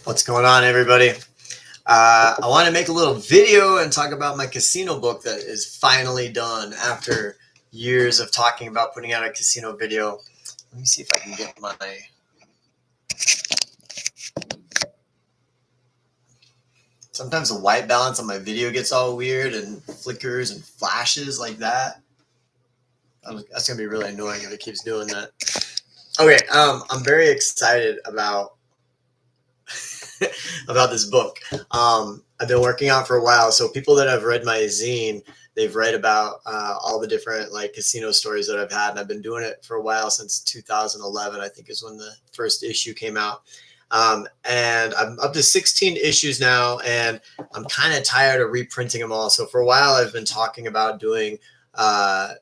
What's going on, everybody? I want to make a little video and talk about my casino book that is finally done after years of talking about putting out a casino video. Let me see if I can get my... Sometimes the white balance on my video gets all weird and flickers and flashes like that. That's going to be really annoying if it keeps doing that. Okay, I'm very excited about about this book. I've been working on for a while, so people that have read my zine, they've read about all the different like casino stories that I've had, and I've been doing it for a while, since 2011, I think is when the first issue came out. And I'm up to 16 issues now, and I'm kind of tired of reprinting them all. So for a while, I've been talking about doing a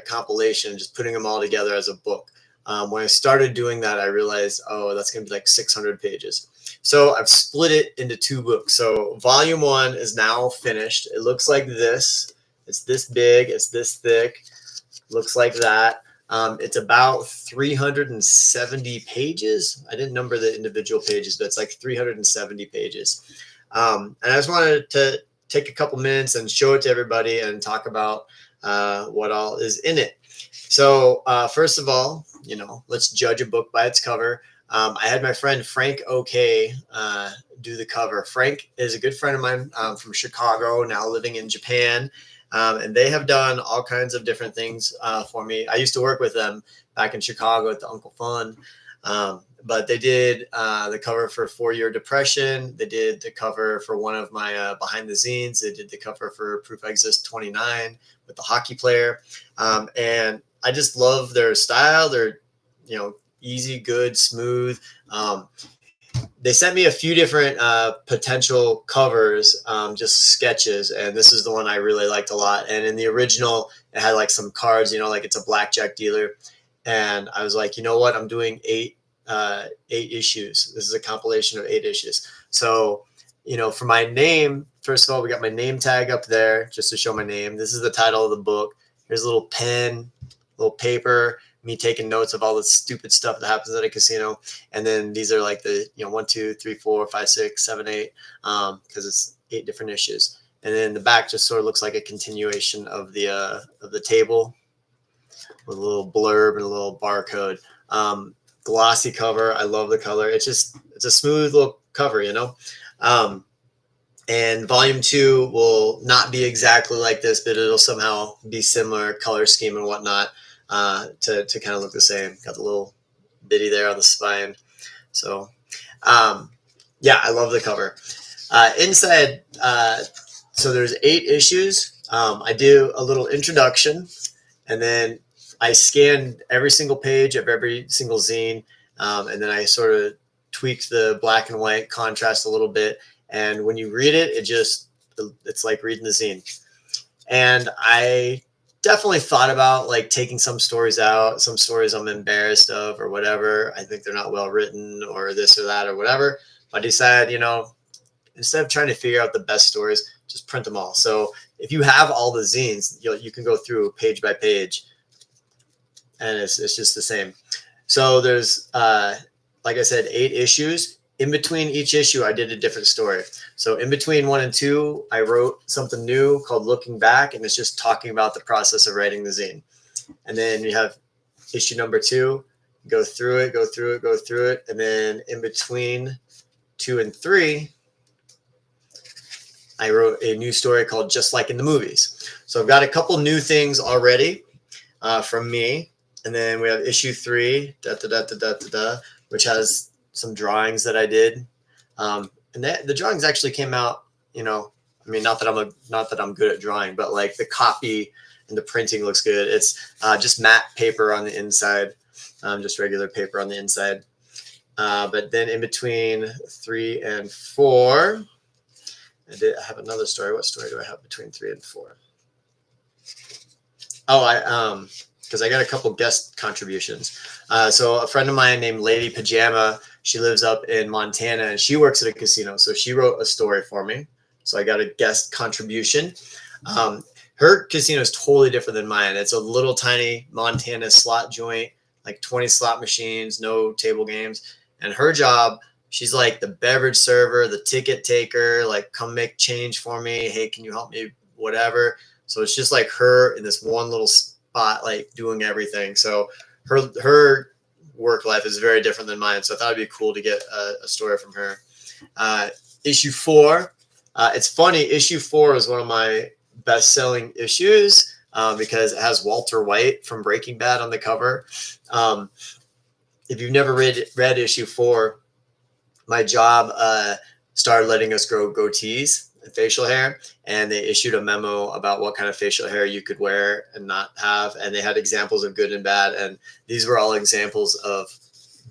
compilation, just putting them all together as a book. When I started doing that, I realized, oh, that's going to be like 600 pages. So I've split it into two books. So volume 1 is now finished. It looks like this. It's this big. It's this thick. Looks like that. It's about 370 pages. I didn't number the individual pages, but it's like 370 pages. And I just wanted to take a couple minutes and show it to everybody and talk about what all is in it. So first of all, let's judge a book by its cover. I had my friend Frank OK do the cover. Frank is a good friend of mine from Chicago, now living in Japan. And they have done all kinds of different things for me. I used to work with them back in Chicago at the Uncle Fun. But they did the cover for 4 Year Depression. They did the cover for one of my behind the zines. They did the cover for Proof I Exist 29 with the hockey player. And I just love their style. They're, easy, good, smooth. They sent me a few different potential covers, just sketches, and this is the one I really liked a lot. And in the original, it had like some cards, like it's a blackjack dealer. And I was like, you know what? I'm doing eight issues. This is a compilation of 8 issues. So, for my name, first of all, we got my name tag up there just to show my name. This is the title of the book. Here's a little pen, little paper, me taking notes of all the stupid stuff that happens at a casino. And then these are like the 1, 2, 3, 4, 5, 6, 7, 8, because it's 8 different issues. And then the back just sort of looks like a continuation of the table with a little blurb and a little barcode. Glossy cover. I love the color. It's a smooth little cover, and volume 2 will not be exactly like this, but it'll somehow be similar color scheme and whatnot, to kind of look the same. Got the little bitty there on the spine. So, yeah, I love the cover. Inside, so there's 8 issues. I do a little introduction, and then I scanned every single page of every single zine, and then I sort of tweaked the black and white contrast a little bit. And when you read it, it's like reading the zine. And I definitely thought about like taking some stories out, some stories I'm embarrassed of or whatever. I think they're not well written or this or that or whatever. But I decided, instead of trying to figure out the best stories, just print them all. So if you have all the zines, you can go through page by page, and it's just the same. So there's, like I said, 8 issues. In between each issue, I did a different story. So in between 1 and 2, I wrote something new called Looking Back, and it's just talking about the process of writing the zine. And then you have issue number 2, go through it. And then in between 2 and 3, I wrote a new story called Just Like in the Movies. So I've got a couple new things already from me. And then we have issue 3, which has some drawings that I did. And the drawings actually came out, not that I'm good at drawing, but like the copy and the printing looks good. It's just matte paper on the inside, just regular paper on the inside. But then in between 3 and 4, I have another story. What story do I have between 3 and 4? Oh, because I got a couple guest contributions. So a friend of mine named Lady Pajama, she lives up in Montana, and she works at a casino. So she wrote a story for me. So I got a guest contribution. Her casino is totally different than mine. It's a little tiny Montana slot joint, like 20 slot machines, no table games. And her job she's like the beverage server, the ticket taker, like come make change for me. Hey, can you help me? Whatever. So it's just like her in this one little spot, like doing everything. So her work life is very different than mine. So I thought it'd be cool to get a story from her. Issue 4. It's funny. Issue 4 is one of my best-selling issues because it has Walter White from Breaking Bad on the cover. If you've never read issue 4, my job started letting us grow goatees and facial hair, and they issued a memo about what kind of facial hair you could wear and not have, and they had examples of good and bad, and these were all examples of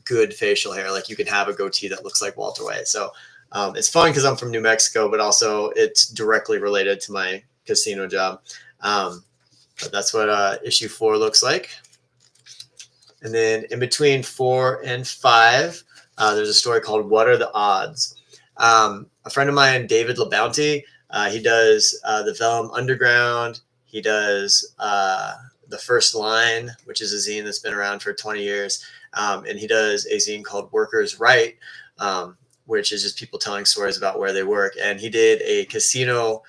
good facial hair. Like you can have a goatee that looks like Walter White. So it's fun because I'm from New Mexico, but also it's directly related to my casino job. But that's what issue 4 looks like. And then in between 4 and 5, there's a story called What Are the Odds? A friend of mine, David LaBounty, he does the Vellum Underground. He does The First Line, which is a zine that's been around for 20 years. And he does a zine called Workers Right, which is just people telling stories about where they work. And he did a casino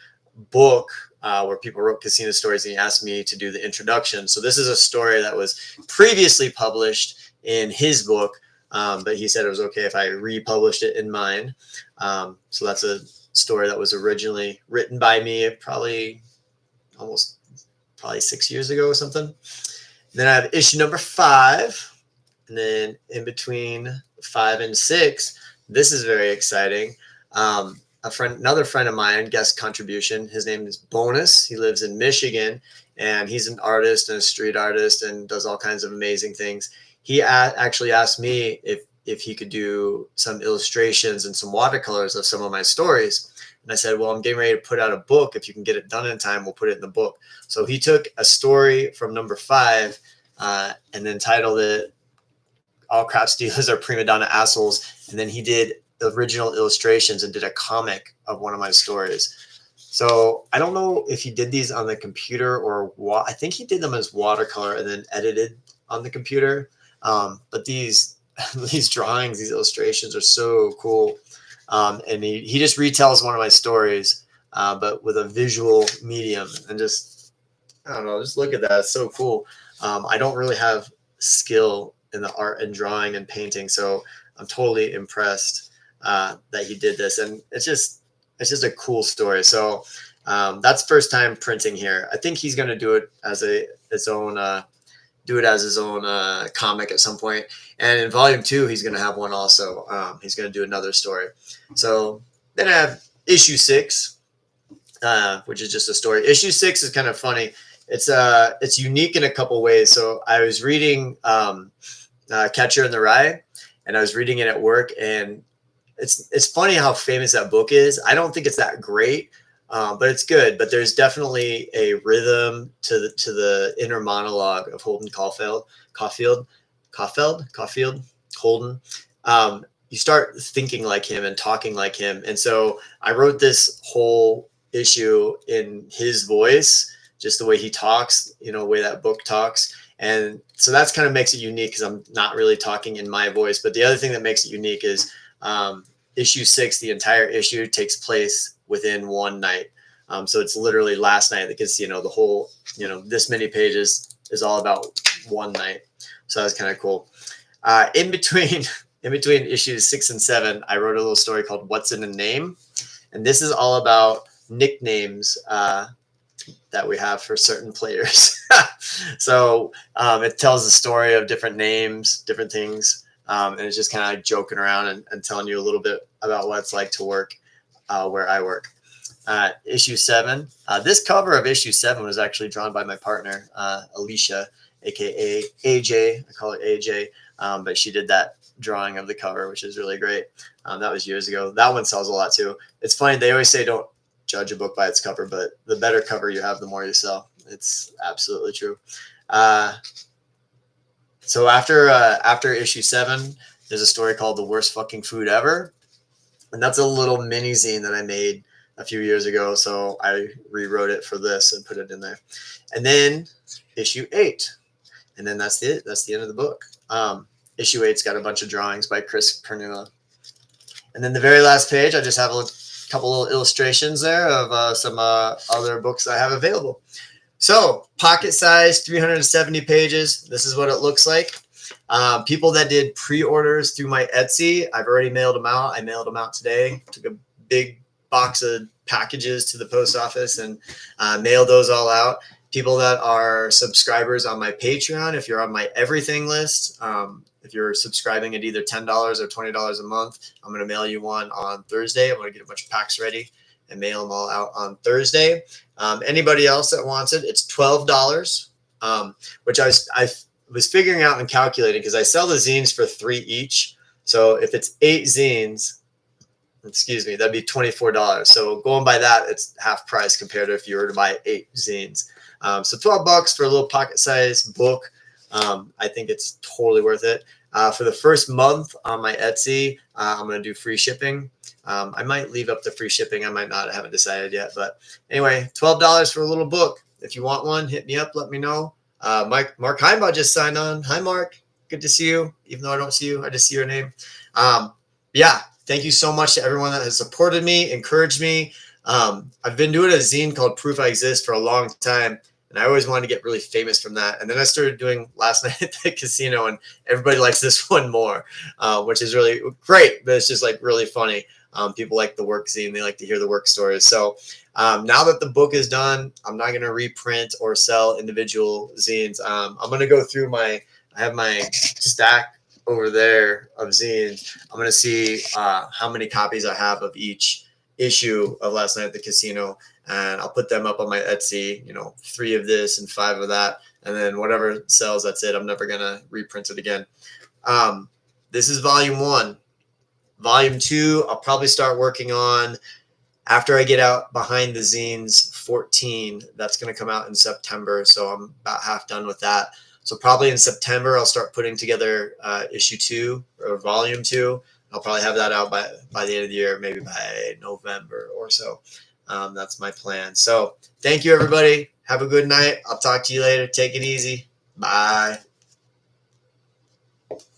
book where people wrote casino stories, and he asked me to do the introduction. So this is a story that was previously published in his book, but he said it was okay if I republished it in mine. So that's a story that was originally written by me probably 6 years ago or something. Then I have issue number 5, and then in between 5 and 6, this is very exciting. Another friend of mine, guest contribution. His name is Bonus. He lives in Michigan, and he's an artist and a street artist and does all kinds of amazing things. He actually asked me if he could do some illustrations and some watercolors of some of my stories. And I said, well, I'm getting ready to put out a book. If you can get it done in time, we'll put it in the book. So he took a story from number 5 and then titled it All Crap Stealers Are Prima Donna Assholes. And then he did the original illustrations and did a comic of one of my stories. So I don't know if he did these on the computer or what. I think he did them as watercolor and then edited on the computer. But these drawings, these illustrations are so cool. And he just retells one of my stories, but with a visual medium, and just, I don't know, just look at that. It's so cool. I don't really have skill in the art and drawing and painting, so I'm totally impressed that he did this, and it's just a cool story. So that's first time printing here. I think he's going to do it as his own comic at some point. And in volume 2, he's going to have one also. He's going to do another story. So then I have issue 6, which is just a story. Issue 6 is kind of funny. It's unique in a couple ways. So I was reading Catcher in the Rye, and I was reading it at work, and it's funny how famous that book is. I don't think it's that great, but it's good. But there's definitely a rhythm to the inner monologue of Holden Caulfield. Holden. You start thinking like him and talking like him, and so I wrote this whole issue in his voice, just the way he talks, the way that book talks. And so that's kind of makes it unique because I'm not really talking in my voice. But the other thing that makes it unique is issue 6, the entire issue takes place within one night. So it's literally last night, because, the whole, this many pages is all about one night. So that's kind of cool. In between issues 6 and 7, I wrote a little story called What's in a Name. And this is all about nicknames that we have for certain players. So it tells the story of different names, different things. And it's just kind of like joking around and telling you a little bit about what it's like to work where I work. Issue 7. This cover of issue 7 was actually drawn by my partner, Alicia, aka AJ. I call her AJ, but she did that drawing of the cover, which is really great. That was years ago. That one sells a lot too. It's funny, they always say don't judge a book by its cover, but the better cover you have, the more you sell. It's absolutely true. So after issue 7, there's a story called The Worst Fucking Food Ever. And that's a little mini zine that I made a few years ago. So I rewrote it for this and put it in there. And then issue 8. And then that's it. That's the end of the book. Issue 8's got a bunch of drawings by Chris Pernilla. And then the very last page, I just have a couple little illustrations there of some other books I have available. So pocket size, 370 pages. This is what it looks like. People that did pre-orders through my Etsy, I've already mailed them out. I mailed them out today. Took a big box of packages to the post office and mailed those all out. People that are subscribers on my Patreon, if you're on my everything list, if you're subscribing at either $10 or $20 a month, I'm going to mail you one on Thursday. I'm going to get a bunch of packs ready and mail them all out on Thursday. Anybody else that wants it, it's $12, which I was figuring out and calculating because I sell the zines for $3 each. So if it's 8 zines, excuse me, that'd be $24. So going by that, it's half price compared to if you were to buy 8 zines. So $12 for a little pocket size book. I think it's totally worth it. For the first month on my Etsy, I'm going to do free shipping. I might leave up the free shipping. I might not. I haven't decided yet. But anyway, $12 for a little book. If you want one, hit me up. Let me know. Mark Heimbaugh just signed on. Hi, Mark. Good to see you. Even though I don't see you, I just see your name. Yeah. Thank you so much to everyone that has supported me, encouraged me. I've been doing a zine called Proof I Exist for a long time. And I always wanted to get really famous from that. And then I started doing Last Night at the Casino, and everybody likes this one more, which is really great. But it's just like really funny. People like the work zine. They like to hear the work stories. So now that the book is done, I'm not going to reprint or sell individual zines. I'm going to go through I have my stack over there of zines. I'm going to see how many copies I have of each issue of Last Night at the Casino, and I'll put them up on my Etsy, 3 of this and 5 of that, and then whatever sells, that's it. I'm never going to reprint it again. This is volume 1. Volume 2, I'll probably start working on after I get out Behind the Zines 14. That's going to come out in September, so I'm about half done with that. So probably in September, I'll start putting together issue 2 or volume 2. I'll probably have that out by the end of the year, maybe by November or so. That's my plan. So thank you, everybody. Have a good night. I'll talk to you later. Take it easy. Bye.